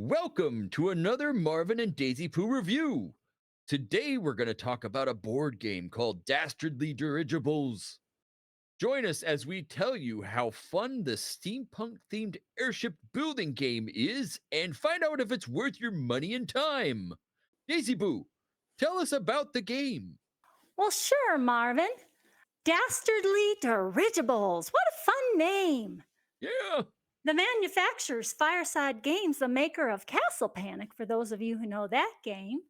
Welcome to another Marvin and Daisy Pooh review. Today we're going to talk about a board game called Dastardly Dirigibles. Join us as we tell you how fun the steampunk themed airship building game is and find out if it's worth your money and time. Daisy Pooh, tell us about the game. Well, sure, Marvin. Dastardly Dirigibles. What a fun name. Yeah, The manufacturer's Fireside Games, the maker of Castle Panic, for those of you who know that game.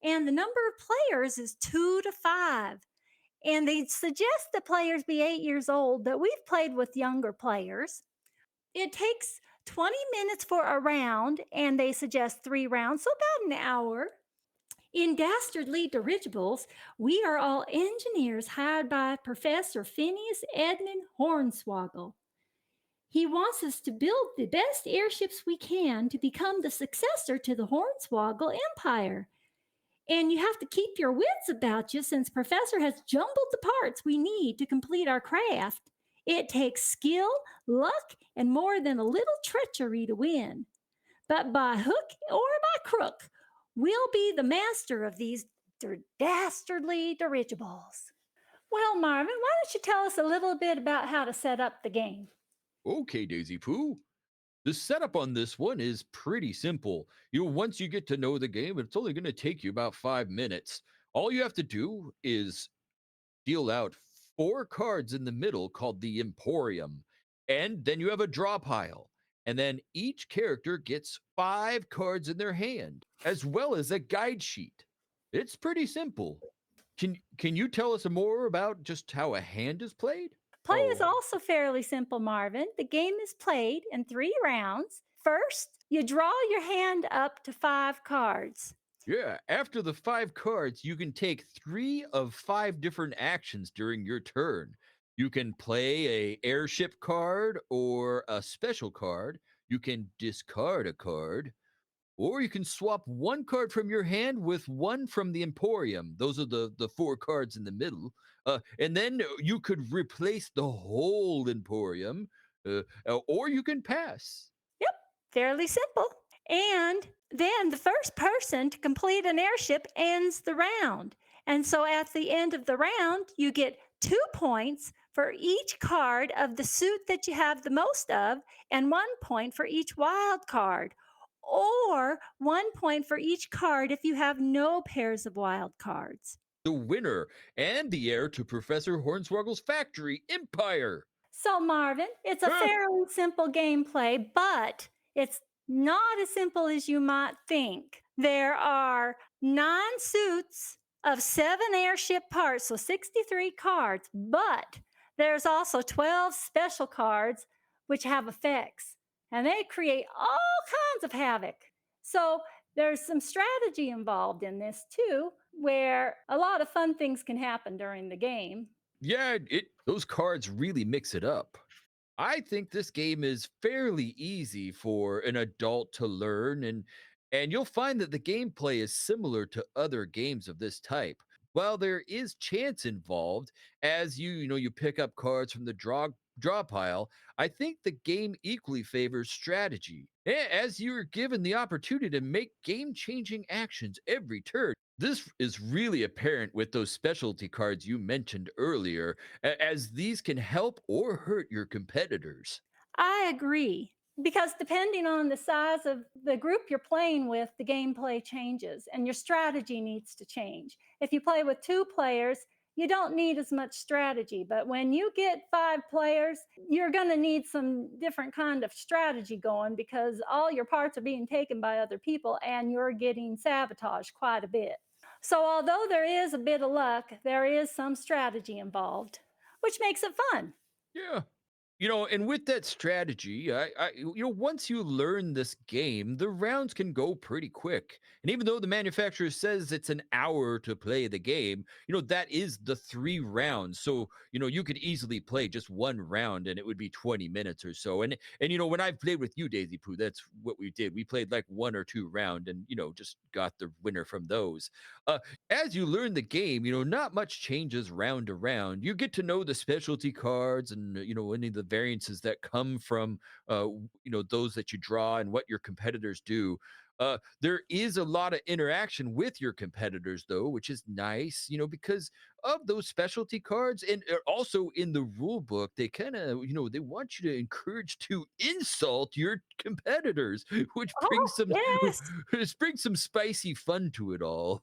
And the number of players is 2 to 5. And they suggest that players be 8 years old, but we've played with younger players. It takes 20 minutes for a round, and they suggest 3 rounds, so about an hour. In Dastardly Dirigibles, we are all engineers hired by Professor Phineas Edmund Hornswoggle. He wants us to build the best airships we can to become the successor to the Hornswoggle Empire. And you have to keep your wits about you since Professor has jumbled the parts we need to complete our craft. It takes skill, luck, and more than a little treachery to win. But by hook or by crook, we'll be the master of these dastardly dirigibles. Well, Marvin, why don't you tell us a little bit about how to set up the game? okay, Daisy Pooh. The setup on this one is pretty simple. Once you get to know the game, it's only going to take you about 5 minutes. All you have to do is deal out four cards in the middle called the Emporium. And then you have a draw pile. And then each character gets 5 cards in their hand, as well as a guide sheet. It's pretty simple. Can you tell us more about just how a hand is played? Play is also fairly simple, Marvin. The game is played in 3 rounds. First, you draw your hand up to 5 cards. Yeah, after the 5 cards, you can take 3 of 5 different actions during your turn. You can play a airship card or a special card. You can discard a card, or you can swap 1 card from your hand with one from the Emporium. Those are the 4 cards in the middle. And then you could replace the whole Emporium, or you can pass. Yep, fairly simple. And then the first person to complete an airship ends the round. And so at the end of the round, you get 2 points for each card of the suit that you have the most of, and 1 point for each wild card, or 1 point for each card if you have no pairs of wild cards. The winner and the heir to Professor Hornswoggle's factory empire. So, Marvin, it's a fairly simple gameplay, but it's not as simple as you might think. There are 9 suits of 7 airship parts, so 63 cards, but there's also 12 special cards which have effects, and they create all kinds of havoc. So, there's some strategy involved in this too, where a lot of fun things can happen during the game. Yeah, those cards really mix it up. I think this game is fairly easy for an adult to learn, and you'll find that the gameplay is similar to other games of this type. While there is chance involved, as you pick up cards from the draw pile, I think the game equally favors strategy. As you're given the opportunity to make game-changing actions every turn. This is really apparent with those specialty cards you mentioned earlier, as these can help or hurt your competitors. I agree. Because depending on the size of the group you're playing with, the gameplay changes and your strategy needs to change. If you play with 2 players, you don't need as much strategy. But when you get 5 players, you're going to need some different kind of strategy going because all your parts are being taken by other people and you're getting sabotaged quite a bit. So, although there is a bit of luck, there is some strategy involved, which makes it fun. Yeah. And with that strategy, once you learn this game, the rounds can go pretty quick. And even though the manufacturer says it's an hour to play the game, that is the 3 rounds. So, you could easily play just one round and it would be 20 minutes or so. And when I've played with you, Daisy Pooh, that's what we did. We played like 1 or 2 round and, just got the winner from those. Uh, as you learn the game, not much changes round to round. You get to know the specialty cards and, any of the variances that come from those that you draw and what your competitors do. There is a lot of interaction with your competitors, though, which is nice, because of those specialty cards. And also in the rule book, they kind of, they want you to encourage to insult your competitors, which Oh, yes. brings some spicy fun to it all.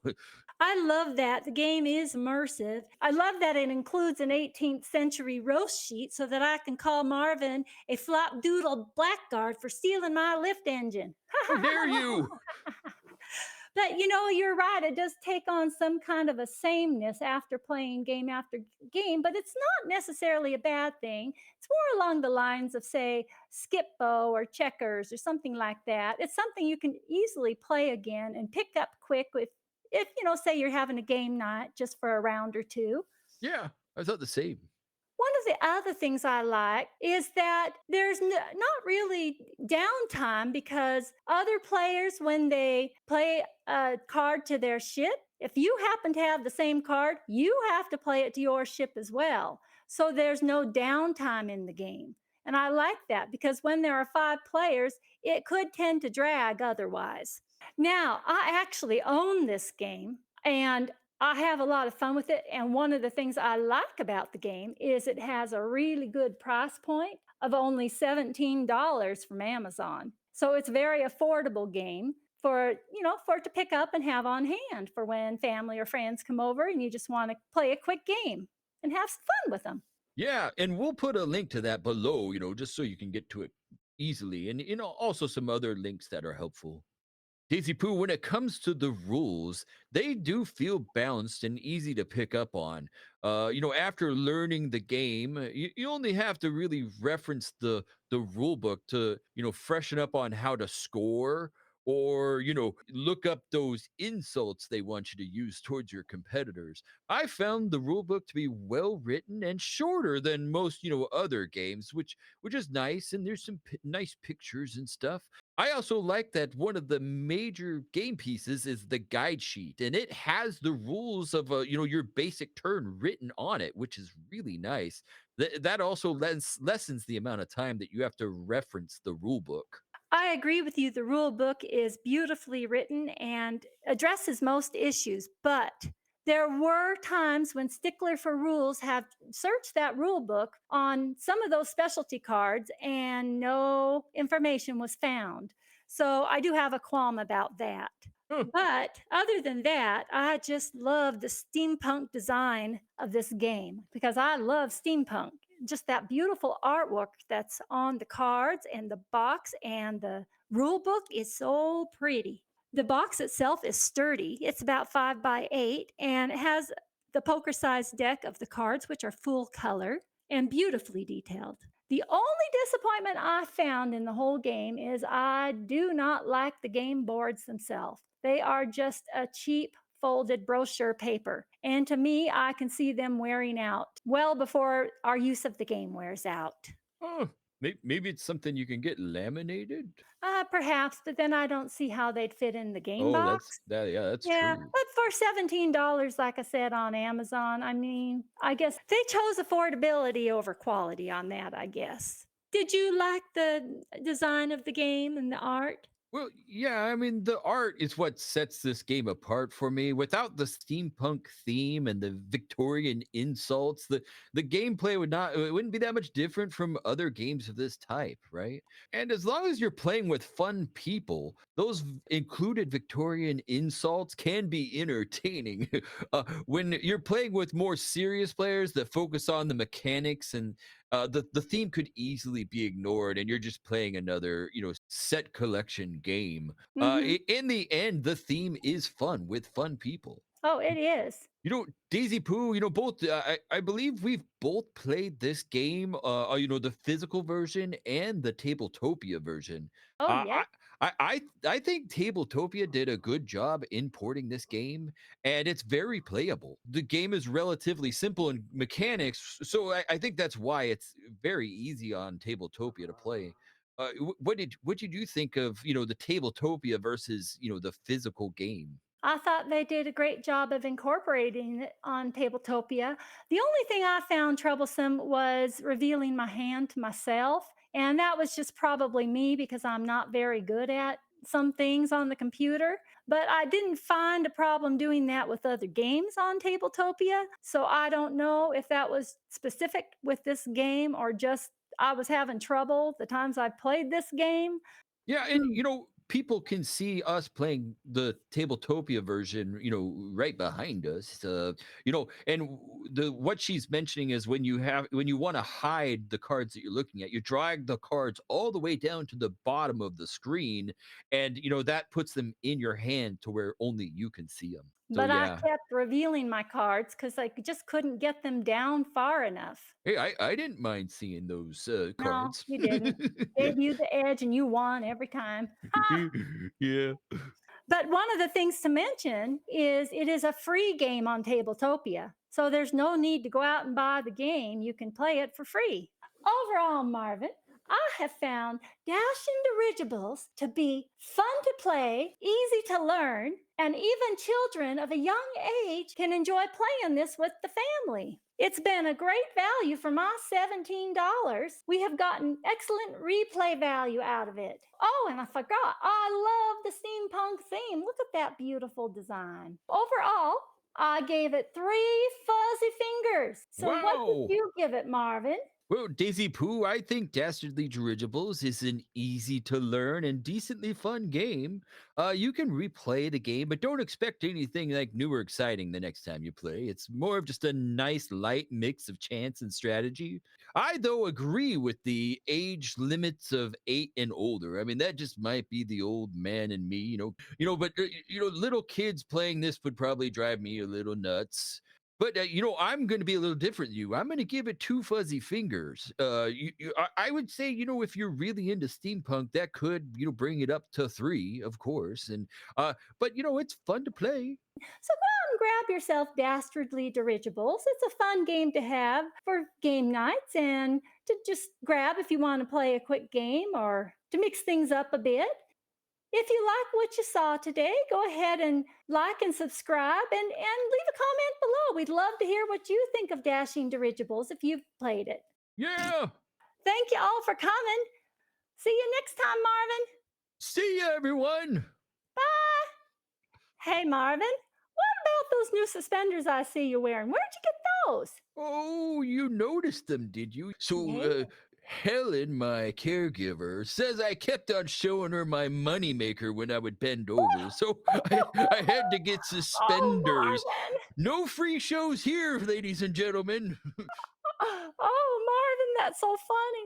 I love that. The game is immersive. I love that it includes an 18th century roast sheet so that I can call Marvin a flop doodle blackguard for stealing my lift engine. How dare you? But you're right. It does take on some kind of a sameness after playing game after game, but it's not necessarily a bad thing. It's more along the lines of, say, Skip-Bo or checkers or something like that. It's something you can easily play again and pick up quick if say you're having a game night just for a round or two. Yeah, I thought the same. One of the other things I like is that there's not really downtime because other players, when they play a card to their ship, if you happen to have the same card, you have to play it to your ship as well. So there's no downtime in the game. And I like that because when there are five players, it could tend to drag otherwise. Now, I actually own this game and I have a lot of fun with it. And one of the things I like about the game is it has a really good price point of only $17 from Amazon. So it's a very affordable game for it to pick up and have on hand for when family or friends come over and you just want to play a quick game and have some fun with them. Yeah, and we'll put a link to that below, just so you can get to it easily. And also some other links that are helpful. Daisy Pooh, when it comes to the rules, they do feel balanced and easy to pick up on. After learning the game, you only have to really reference the rule book to, freshen up on how to score or, look up those insults they want you to use towards your competitors. I found the rule book to be well written and shorter than most, other games, which is nice. And there's some nice pictures and stuff. I also like that one of the major game pieces is the guide sheet, and it has the rules of your basic turn written on it, which is really nice. That also lessens the amount of time that you have to reference the rule book. I agree with you. The rule book is beautifully written and addresses most issues, but there were times when Stickler for Rules have searched that rule book on some of those specialty cards and no information was found. So I do have a qualm about that. Huh. But other than that, I just love the steampunk design of this game because I love steampunk. Just that beautiful artwork that's on the cards and the box and the rule book is so pretty. The box itself is sturdy. It's about 5 by 8 and it has the poker sized deck of the cards, which are full color and beautifully detailed. The only disappointment I found in the whole game is I do not like the game boards themselves. They are just a cheap folded brochure paper. And to me, I can see them wearing out well before our use of the game wears out. Oh, maybe it's something you can get laminated. Perhaps, but then I don't see how they'd fit in the game Oh, box. yeah, that's Yeah, true. but for $17, like I said on Amazon, I mean, I guess they chose affordability over quality on that, I guess. Did you like the design of the game and the art? Well, yeah, I mean, the art is what sets this game apart for me. Without the steampunk theme and the Victorian insults, the gameplay it wouldn't be that much different from other games of this type, right? And as long as you're playing with fun people, those included Victorian insults can be entertaining. When you're playing with more serious players that focus on the mechanics and the theme could easily be ignored and you're just playing another set collection game. Mhm. In the end, the theme is fun with fun people. Oh, it is. Daisy Pooh, both, I believe we've both played this game, the physical version and the Tabletopia version. Oh, Uh, yeah. I think Tabletopia did a good job importing this game, and it's very playable. The game is relatively simple in mechanics, so I think that's why it's very easy on Tabletopia to play. What did you think of the Tabletopia versus the physical game? I thought they did a great job of incorporating it on Tabletopia. The only thing I found troublesome was revealing my hand to myself. And that was just probably me because I'm not very good at some things on the computer. But I didn't find a problem doing that with other games on Tabletopia. So I don't know if that was specific with this game or just I was having trouble the times I played this game. Yeah, and Hmm. people can see us playing the Tabletopia version, right behind us. And the what she's mentioning is when you want to hide the cards that you're looking at, you drag the cards all the way down to the bottom of the screen, and that puts them in your hand to where only you can see them. So But I yeah, kept revealing my cards because I just couldn't get them down far enough. hey, I didn't mind seeing those No, cards. you didn't. Gave you the edge and you won every time. Ha! Yeah. But one of the things to mention is it is a free game on Tabletopia. So there's no need to go out and buy the game. You can play it for free. Overall, Marvin, I have found Dashing Dirigibles to be fun to play, easy to learn, and even children of a young age can enjoy playing this with the family. It's been a great value for my $17. We have gotten excellent replay value out of it. Oh, and I forgot, I love the steampunk theme. Look at that beautiful design. Overall, I gave it 3 fuzzy fingers. So, what did Wow. you give it, Marvin? Well, Daisy Pooh, I think Dastardly Dirigibles is an easy to learn and decently fun game. You can replay the game, but don't expect anything like new or exciting the next time you play. It's more of just a nice light mix of chance and strategy. I, though, agree with the age limits of 8 and older. I mean, that just might be the old man in me, but little kids playing this would probably drive me a little nuts. But I'm going to be a little different than you. I'm going to give it 2 fuzzy fingers. I would say, if you're really into steampunk, that could, bring it up to 3, of course. But it's fun to play. So, go out and grab yourself Dastardly Dirigibles. It's a fun game to have for game nights and to just grab if you want to play a quick game or to mix things up a bit. If you like what you saw today, go ahead and like and subscribe and leave a comment below. We'd love to hear what you think of Dashing Dirigibles if you've played it. Yeah. Thank you all for coming. See you next time, Marvin. See ya, everyone. Bye. Hey, Marvin, what about those new suspenders I see you wearing? Where'd you get those? Oh, you noticed them, did you? So, Yeah. Helen, my caregiver, says I kept on showing her my moneymaker when I would bend over. So I had to get Oh, suspenders. Marvin. No free shows here, ladies and gentlemen. Oh, Marvin, that's so funny.